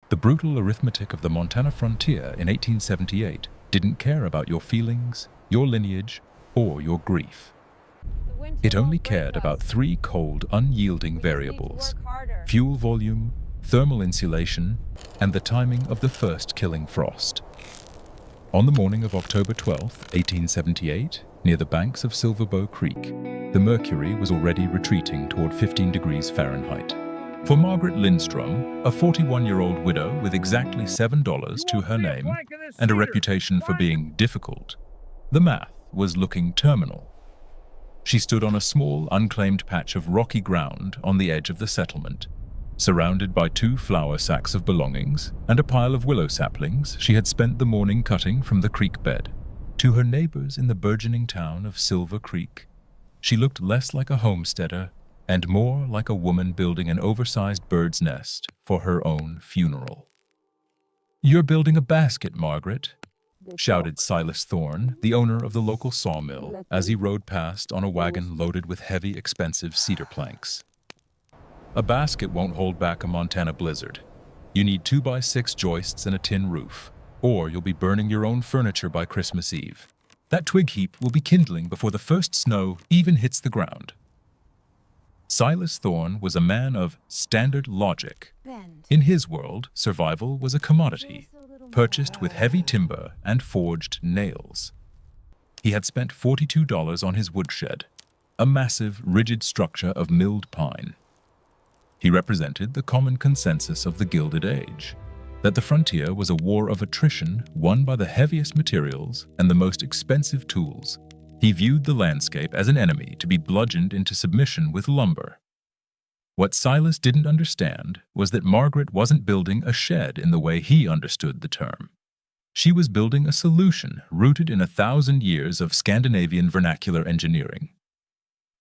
The brutal arithmetic of the Montana frontier in 1878 didn't care about your feelings, your lineage, or your grief. It only cared about three cold, unyielding variables: fuel volume, thermal insulation, and the timing of the first killing frost. On the morning of October 12, 1878, near the banks of Silverbow Creek, the mercury was already retreating toward 15 degrees Fahrenheit. For Margaret Lindstrom, a 41-year-old widow with exactly $7 to her name and a reputation for being difficult, the math was looking terminal. She stood on a small, unclaimed patch of rocky ground on the edge of the settlement, surrounded by 2 flour sacks of belongings and a pile of willow saplings she had spent the morning cutting from the creek bed. To her neighbors in the burgeoning town of Silver Creek, she looked less like a homesteader and more like a woman building an oversized bird's nest for her own funeral. "You're building a basket, Margaret," shouted Silas Thorne, the owner of the local sawmill, as he rode past on a wagon loaded with heavy, expensive cedar planks. "A basket won't hold back a Montana blizzard. You need 2x6 joists and a tin roof, or you'll be burning your own furniture by Christmas Eve. That twig heap will be kindling before the first snow even hits the ground." Silas Thorne was a man of standard logic. In his world, survival was a commodity, purchased with heavy timber and forged nails. He had spent $42 on his woodshed, a massive, rigid structure of milled pine. He represented the common consensus of the Gilded Age, that the frontier was a war of attrition won by the heaviest materials and the most expensive tools. He viewed the landscape as an enemy to be bludgeoned into submission with lumber. What Silas didn't understand was that Margaret wasn't building a shed in the way he understood the term. She was building a solution rooted in 1,000 years of Scandinavian vernacular engineering.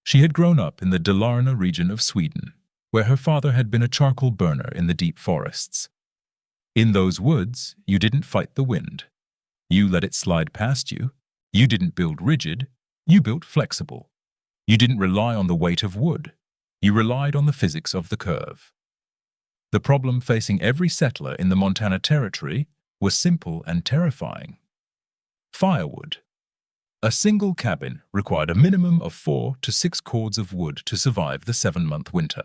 She had grown up in the Dalarna region of Sweden, where her father had been a charcoal burner in the deep forests. In those woods, you didn't fight the wind. You let it slide past you. You didn't build rigid, you built flexible. You didn't rely on the weight of wood. You relied on the physics of the curve. The problem facing every settler in the Montana Territory was simple and terrifying: firewood. A single cabin required a minimum of 4 to 6 cords of wood to survive the 7-month winter.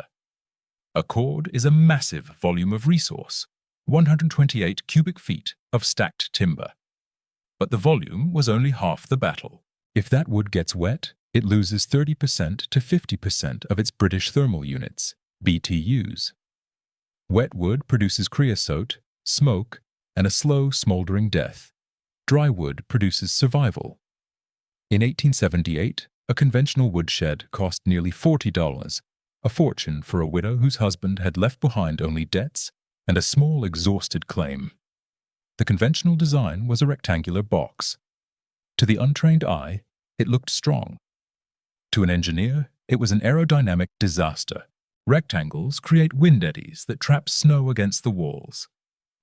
A cord is a massive volume of resource, 128 cubic feet of stacked timber. But the volume was only half the battle. If that wood gets wet, it loses 30% to 50% of its British thermal units, BTUs. Wet wood produces creosote, smoke, and a slow, smoldering death. Dry wood produces survival. In 1878, a conventional woodshed cost nearly $40, a fortune for a widow whose husband had left behind only debts and a small, exhausted claim. The conventional design was a rectangular box. To the untrained eye, it looked strong. To an engineer, it was an aerodynamic disaster. Rectangles create wind eddies that trap snow against the walls.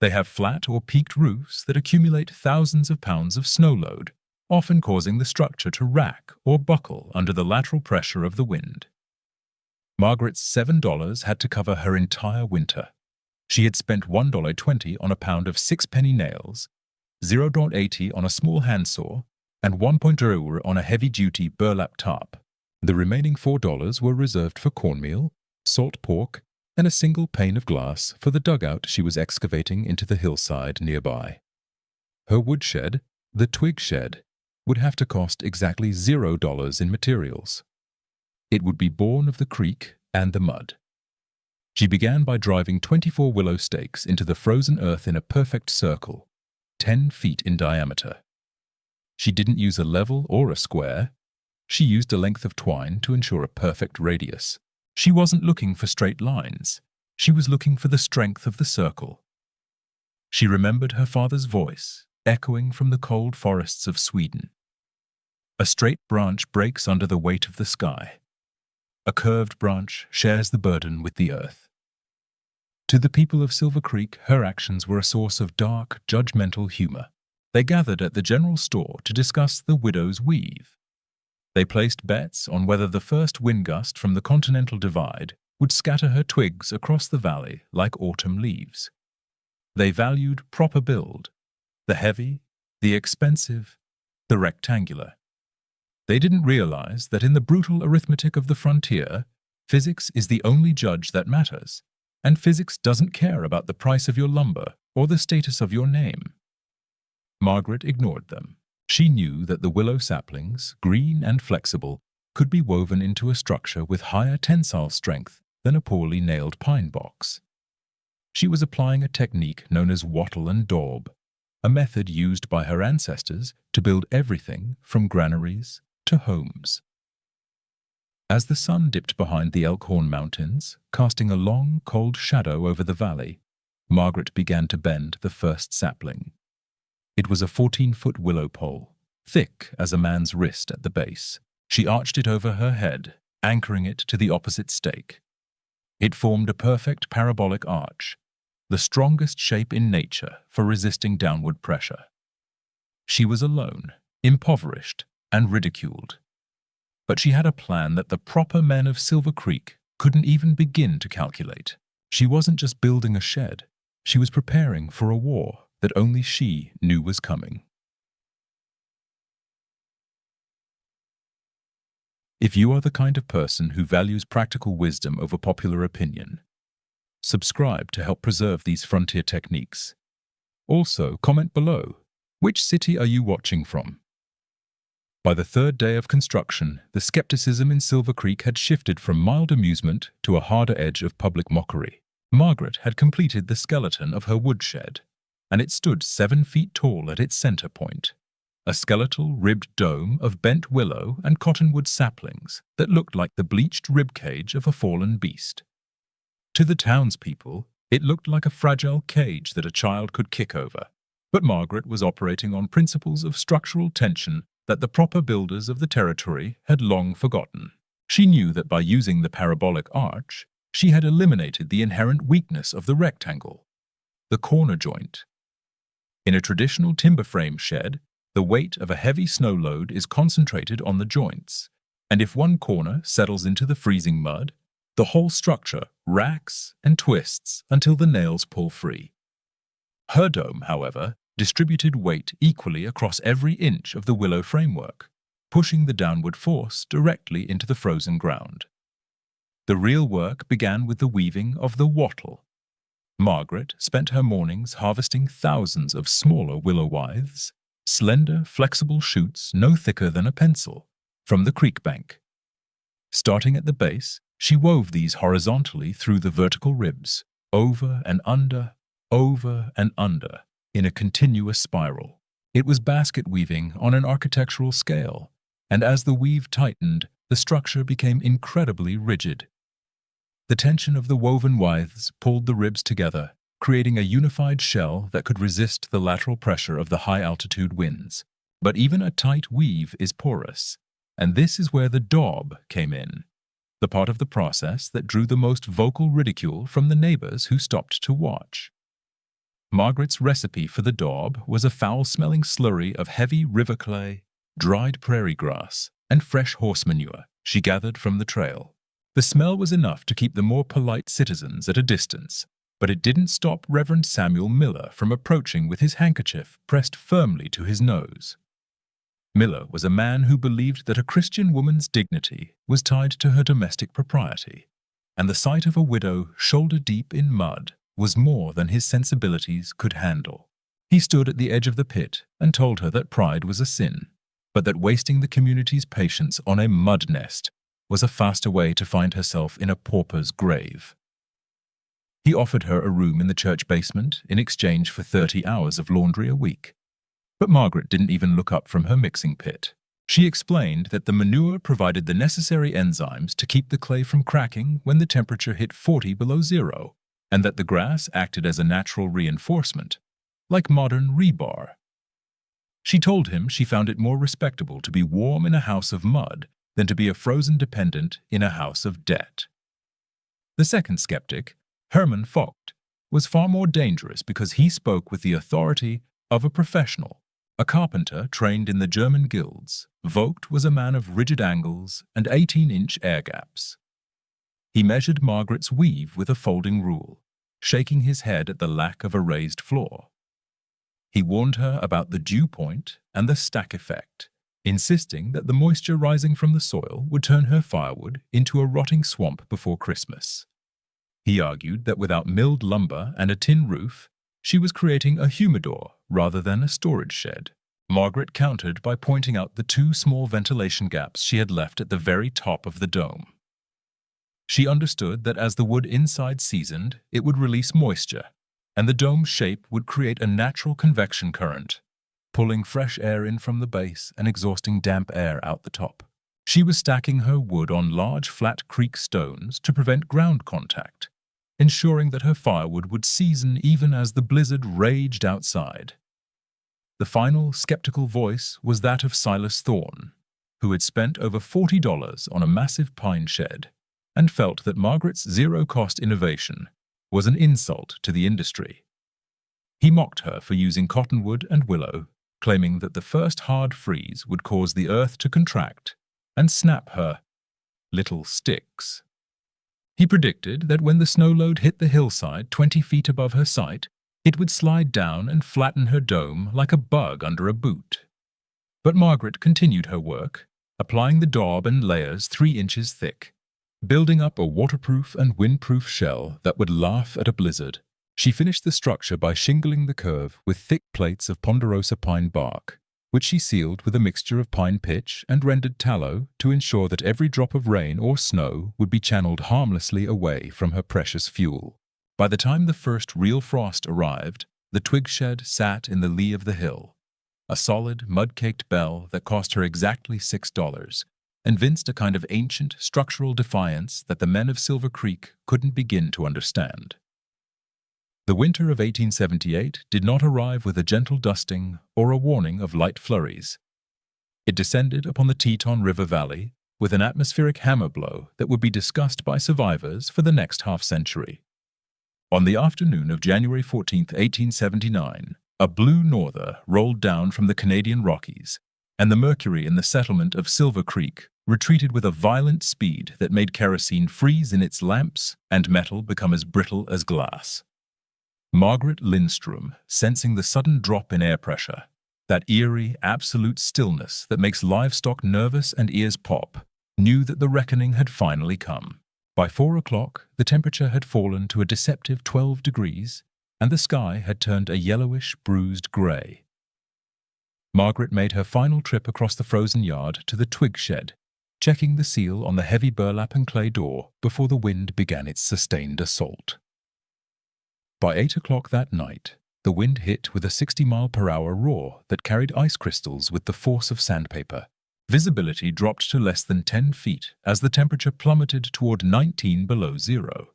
They have flat or peaked roofs that accumulate thousands of pounds of snow load, often causing the structure to rack or buckle under the lateral pressure of the wind. Margaret's $7 had to cover her entire winter. She had spent $1.20 on a pound of 6-penny nails, $0.80 on a small handsaw, and $1.00 on a heavy-duty burlap tarp. The remaining $4 were reserved for cornmeal, salt pork, and a single pane of glass for the dugout she was excavating into the hillside nearby. Her woodshed, the twig shed, would have to cost exactly $0 in materials. It would be born of the creek and the mud. She began by driving 24 willow stakes into the frozen earth in a perfect circle, 10 feet in diameter. She didn't use a level or a square. She used a length of twine to ensure a perfect radius. She wasn't looking for straight lines. She was looking for the strength of the circle. She remembered her father's voice, echoing from the cold forests of Sweden. A straight branch breaks under the weight of the sky. A curved branch shares the burden with the earth. To the people of Silver Creek, her actions were a source of dark, judgmental humor. They gathered at the general store to discuss the widow's weave. They placed bets on whether the first wind gust from the Continental Divide would scatter her twigs across the valley like autumn leaves. They valued proper build, the heavy, the expensive, the rectangular. They didn't realize that in the brutal arithmetic of the frontier, physics is the only judge that matters, and physics doesn't care about the price of your lumber or the status of your name. Margaret ignored them. She knew that the willow saplings, green and flexible, could be woven into a structure with higher tensile strength than a poorly nailed pine box. She was applying a technique known as wattle and daub, a method used by her ancestors to build everything from granaries to homes. As the sun dipped behind the Elkhorn Mountains, casting a long, cold shadow over the valley, Margaret began to bend the first sapling. It was a 14-foot willow pole, thick as a man's wrist at the base. She arched it over her head, anchoring it to the opposite stake. It formed a perfect parabolic arch, the strongest shape in nature for resisting downward pressure. She was alone, impoverished, and ridiculed. But she had a plan that the proper men of Silver Creek couldn't even begin to calculate. She wasn't just building a shed. She was preparing for a war that only she knew was coming. If you are the kind of person who values practical wisdom over popular opinion, subscribe to help preserve these frontier techniques. Also, comment below, which city are you watching from? By the third day of construction, the skepticism in Silver Creek had shifted from mild amusement to a harder edge of public mockery. Margaret had completed the skeleton of her woodshed, and it stood 7 feet tall at its center point, a skeletal ribbed dome of bent willow and cottonwood saplings that looked like the bleached rib cage of a fallen beast. To the townspeople, it looked like a fragile cage that a child could kick over. But Margaret was operating on principles of structural tension that the proper builders of the territory had long forgotten. She knew that by using the parabolic arch, she had eliminated the inherent weakness of the rectangle, the corner joint. In a traditional timber frame shed, the weight of a heavy snow load is concentrated on the joints, and if one corner settles into the freezing mud, the whole structure racks and twists until the nails pull free. Her dome, however, distributed weight equally across every inch of the willow framework, pushing the downward force directly into the frozen ground. The real work began with the weaving of the wattle. Margaret spent her mornings harvesting thousands of smaller willow withes, slender, flexible shoots no thicker than a pencil, from the creek bank. Starting at the base, she wove these horizontally through the vertical ribs, over and under, in a continuous spiral. It was basket weaving on an architectural scale, and as the weave tightened, the structure became incredibly rigid. The tension of the woven withes pulled the ribs together, creating a unified shell that could resist the lateral pressure of the high-altitude winds. But even a tight weave is porous, and this is where the daub came in, the part of the process that drew the most vocal ridicule from the neighbors who stopped to watch. Margaret's recipe for the daub was a foul-smelling slurry of heavy river clay, dried prairie grass, and fresh horse manure she gathered from the trail. The smell was enough to keep the more polite citizens at a distance, but it didn't stop Reverend Samuel Miller from approaching with his handkerchief pressed firmly to his nose. Miller was a man who believed that a Christian woman's dignity was tied to her domestic propriety, and the sight of a widow shoulder-deep in mud was more than his sensibilities could handle. He stood at the edge of the pit and told her that pride was a sin, but that wasting the community's patience on a mud nest was a faster way to find herself in a pauper's grave. He offered her a room in the church basement in exchange for 30 hours of laundry a week. But Margaret didn't even look up from her mixing pit. She explained that the manure provided the necessary enzymes to keep the clay from cracking when the temperature hit 40 below zero, and that the grass acted as a natural reinforcement, like modern rebar. She told him she found it more respectable to be warm in a house of mud than to be a frozen dependent in a house of debt. The second skeptic, Hermann Vogt, was far more dangerous because he spoke with the authority of a professional, a carpenter trained in the German guilds. Vogt was a man of rigid angles and 18-inch air gaps. He measured Margaret's weave with a folding rule. shaking his head at the lack of a raised floor. He warned her about the dew point and the stack effect, insisting that the moisture rising from the soil would turn her firewood into a rotting swamp before Christmas. He argued that without milled lumber and a tin roof, she was creating a humidor rather than a storage shed. Margaret countered by pointing out the 2 small ventilation gaps she had left at the very top of the dome. She understood that as the wood inside seasoned, it would release moisture, and the dome's shape would create a natural convection current, pulling fresh air in from the base and exhausting damp air out the top. She was stacking her wood on large flat creek stones to prevent ground contact, ensuring that her firewood would season even as the blizzard raged outside. The final skeptical voice was that of Silas Thorne, who had spent over $40 on a massive pine shed and felt that Margaret's zero-cost innovation was an insult to the industry. He mocked her for using cottonwood and willow, claiming that the first hard freeze would cause the earth to contract and snap her little sticks. He predicted that when the snow load hit the hillside 20 feet above her site, it would slide down and flatten her dome like a bug under a boot. But Margaret continued her work, applying the daub and layers 3 inches thick, building up a waterproof and windproof shell that would laugh at a blizzard. She finished the structure by shingling the curve with thick plates of ponderosa pine bark, which she sealed with a mixture of pine pitch and rendered tallow to ensure that every drop of rain or snow would be channeled harmlessly away from her precious fuel. By the time the first real frost arrived, the twig shed sat in the lee of the hill, a solid, mud-caked bell that cost her exactly $6, evinced a kind of ancient structural defiance that the men of Silver Creek couldn't begin to understand. The winter of 1878 did not arrive with a gentle dusting or a warning of light flurries. It descended upon the Teton River Valley with an atmospheric hammer blow that would be discussed by survivors for the next half-century. On the afternoon of January 14, 1879, a blue norther rolled down from the Canadian Rockies, and the mercury in the settlement of Silver Creek retreated with a violent speed that made kerosene freeze in its lamps and metal become as brittle as glass. Margaret Lindstrom, sensing the sudden drop in air pressure, that eerie, absolute stillness that makes livestock nervous and ears pop, knew that the reckoning had finally come. By 4 o'clock, the temperature had fallen to a deceptive 12 degrees, and the sky had turned a yellowish, bruised gray. Margaret made her final trip across the frozen yard to the twig shed, checking the seal on the heavy burlap and clay door before the wind began its sustained assault. By 8 o'clock that night, the wind hit with a 60-mile-per-hour roar that carried ice crystals with the force of sandpaper. Visibility dropped to less than 10 feet as the temperature plummeted toward 19 below zero.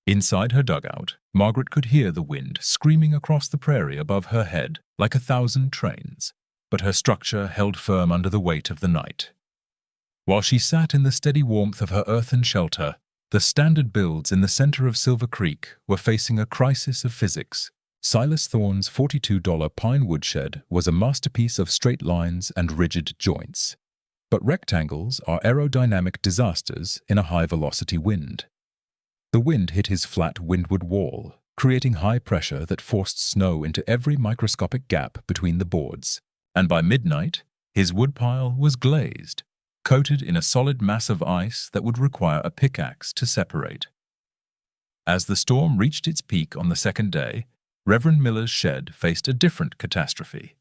Inside her dugout, Margaret could hear the wind screaming across the prairie above her head like 1,000 trains, but her structure held firm under the weight of the night. While she sat in the steady warmth of her earthen shelter, the standard builds in the center of Silver Creek were facing a crisis of physics. Silas Thorne's $42 pine woodshed was a masterpiece of straight lines and rigid joints. But rectangles are aerodynamic disasters in a high-velocity wind. The wind hit his flat windward wall, creating high pressure that forced snow into every microscopic gap between the boards. And by midnight, his woodpile was glazed, coated in a solid mass of ice that would require a pickaxe to separate. As the storm reached its peak on the second day, Reverend Miller's shed faced a different catastrophe: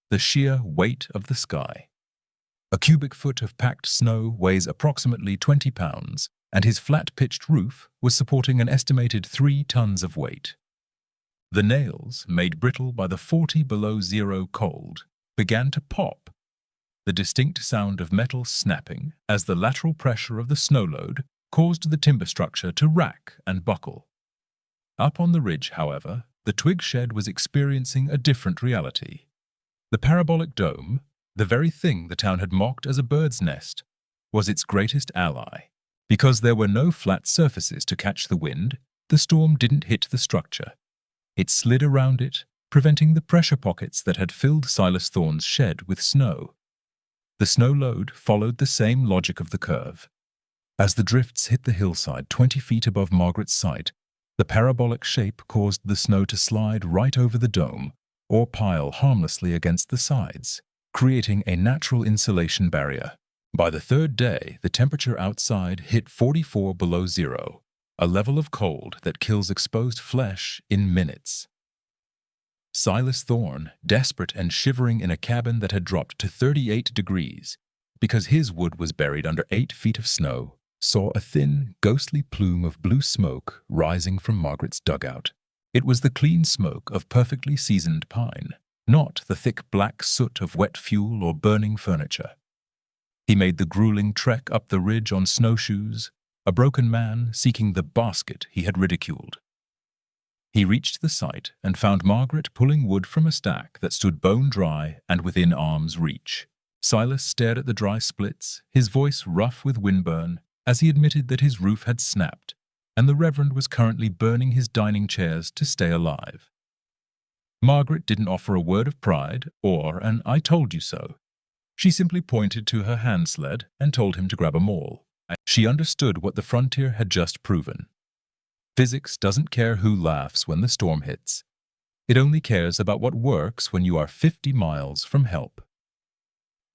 the sheer weight of the sky. A cubic foot of packed snow weighs approximately 20 pounds, and his flat-pitched roof was supporting an estimated 3 tons of weight. The nails, made brittle by the 40 below zero cold, began to pop, the distinct sound of metal snapping as the lateral pressure of the snow load caused the timber structure to rack and buckle. Up on the ridge, however, the twig shed was experiencing a different reality. The parabolic dome, the very thing the town had mocked as a bird's nest, was its greatest ally. Because there were no flat surfaces to catch the wind, the storm didn't hit the structure. It slid around it, preventing the pressure pockets that had filled Silas Thorne's shed with snow. The snow load followed the same logic of the curve. As the drifts hit the hillside 20 feet above Margaret's site, The parabolic shape caused the snow to slide right over the dome or pile harmlessly against the sides, creating a natural insulation barrier. By the third day, the temperature outside hit 44 below zero, a level of cold that kills exposed flesh in minutes. Silas Thorne, desperate and shivering in a cabin that had dropped to 38 degrees, because his wood was buried under 8 feet of snow, saw a thin, ghostly plume of blue smoke rising from Margaret's dugout. It was the clean smoke of perfectly seasoned pine, not the thick black soot of wet fuel or burning furniture. He made the grueling trek up the ridge on snowshoes, a broken man seeking the basket he had ridiculed. He reached the site and found Margaret pulling wood from a stack that stood bone dry and within arm's reach. Silas stared at the dry splits, his voice rough with windburn, as he admitted that his roof had snapped, and the Reverend was currently burning his dining chairs to stay alive. Margaret didn't offer a word of pride or an "I told you so." She simply pointed to her hand sled and told him to grab a maul. She understood what the frontier had just proven. Physics doesn't care who laughs when the storm hits. It only cares about what works when you are 50 miles from help.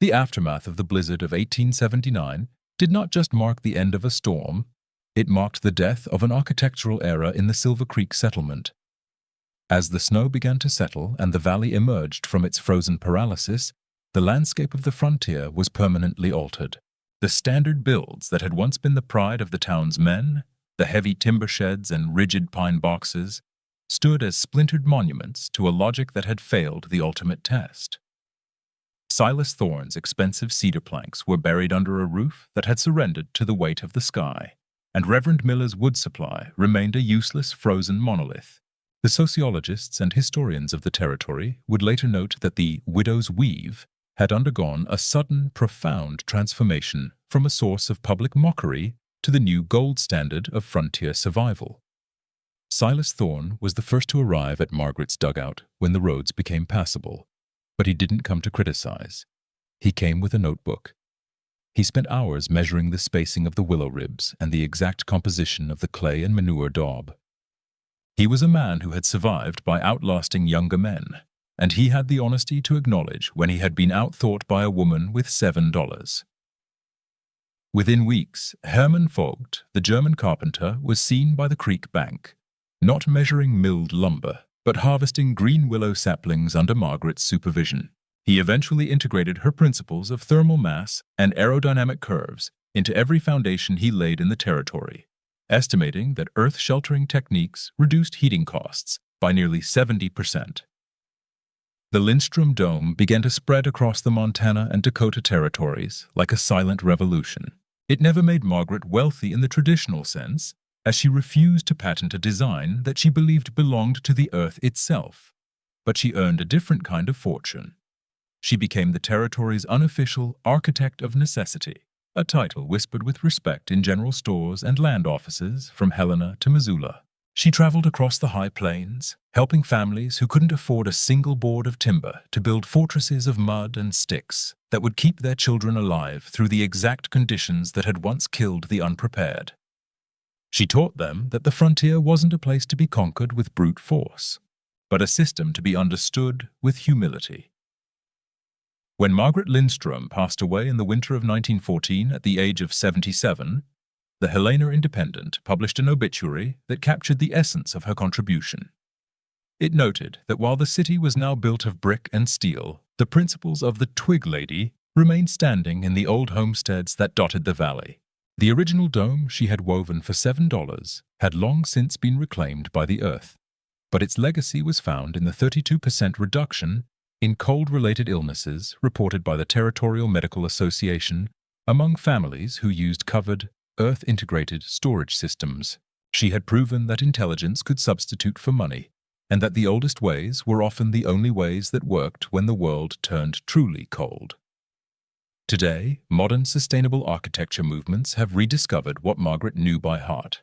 The aftermath of the blizzard of 1879 did not just mark the end of a storm, it marked the death of an architectural era in the Silver Creek settlement. As the snow began to settle and the valley emerged from its frozen paralysis, the landscape of the frontier was permanently altered. The standard builds that had once been the pride of the town's men, the heavy timber sheds and rigid pine boxes, stood as splintered monuments to a logic that had failed the ultimate test. Silas Thorne's expensive cedar planks were buried under a roof that had surrendered to the weight of the sky, and Reverend Miller's wood supply remained a useless frozen monolith. The sociologists and historians of the territory would later note that the widow's weave had undergone a sudden, profound transformation from a source of public mockery to the new gold standard of frontier survival. Silas Thorne was the first to arrive at Margaret's dugout when the roads became passable, but he didn't come to criticize. He came with a notebook. He spent hours measuring the spacing of the willow ribs and the exact composition of the clay and manure daub. He was a man who had survived by outlasting younger men, and he had the honesty to acknowledge when he had been outthought by a woman with $7. Within weeks, Hermann Vogt, the German carpenter, was seen by the creek bank, not measuring milled lumber, but harvesting green willow saplings under Margaret's supervision. He eventually integrated her principles of thermal mass and aerodynamic curves into every foundation he laid in the territory, estimating that earth-sheltering techniques reduced heating costs by nearly 70%. The Lindstrom Dome began to spread across the Montana and Dakota territories like a silent revolution. It never made Margaret wealthy in the traditional sense, as she refused to patent a design that she believed belonged to the earth itself. But she earned a different kind of fortune. She became the territory's unofficial architect of necessity, a title whispered with respect in general stores and land offices from Helena to Missoula. She traveled across the high plains, helping families who couldn't afford a single board of timber to build fortresses of mud and sticks that would keep their children alive through the exact conditions that had once killed the unprepared. She taught them that the frontier wasn't a place to be conquered with brute force, but a system to be understood with humility. When Margaret Lindstrom passed away in the winter of 1914 at the age of 77, the Helena Independent published an obituary that captured the essence of her contribution. It noted that while the city was now built of brick and steel, the principles of the Twig lady remained standing in the old homesteads that dotted the valley. The original dome she had woven for $7 had long since been reclaimed by the earth, but its legacy was found in the 32% reduction in cold-related illnesses reported by the Territorial Medical Association among families who used covered, earth-integrated storage systems. She had proven that intelligence could substitute for money, and that the oldest ways were often the only ways that worked when the world turned truly cold. Today, modern sustainable architecture movements have rediscovered what Margaret knew by heart.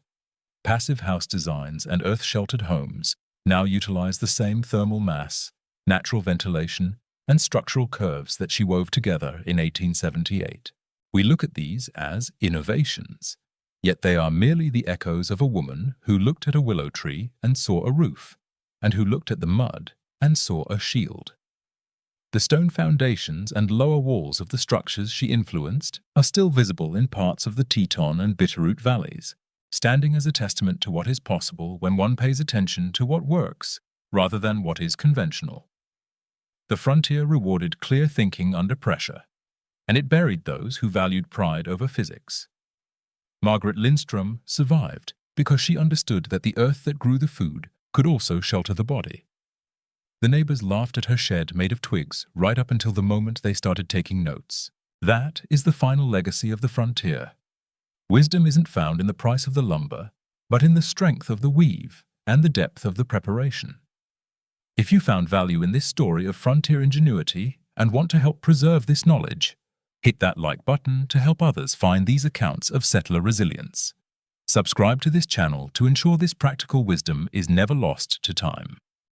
Passive house designs and earth-sheltered homes now utilize the same thermal mass, natural ventilation, and structural curves that she wove together in 1878. We look at these as innovations, Yet they are merely the echoes of a woman who looked at a willow tree and saw a roof, and who looked at the mud and saw a shield. The stone foundations and lower walls of the structures she influenced are still visible in parts of the Teton and Bitterroot valleys, standing as a testament to what is possible when one pays attention to what works rather than what is conventional. The frontier rewarded clear thinking under pressure, and it buried those who valued pride over physics. Margaret Lindstrom survived because she understood that the earth that grew the food could also shelter the body. The neighbors laughed at her shed made of twigs right up until the moment they started taking notes. That is the final legacy of the frontier. Wisdom isn't found in the price of the lumber, but in the strength of the weave and the depth of the preparation. If you found value in this story of frontier ingenuity and want to help preserve this knowledge, hit that like button to help others find these accounts of settler resilience. Subscribe to this channel to ensure this practical wisdom is never lost to time.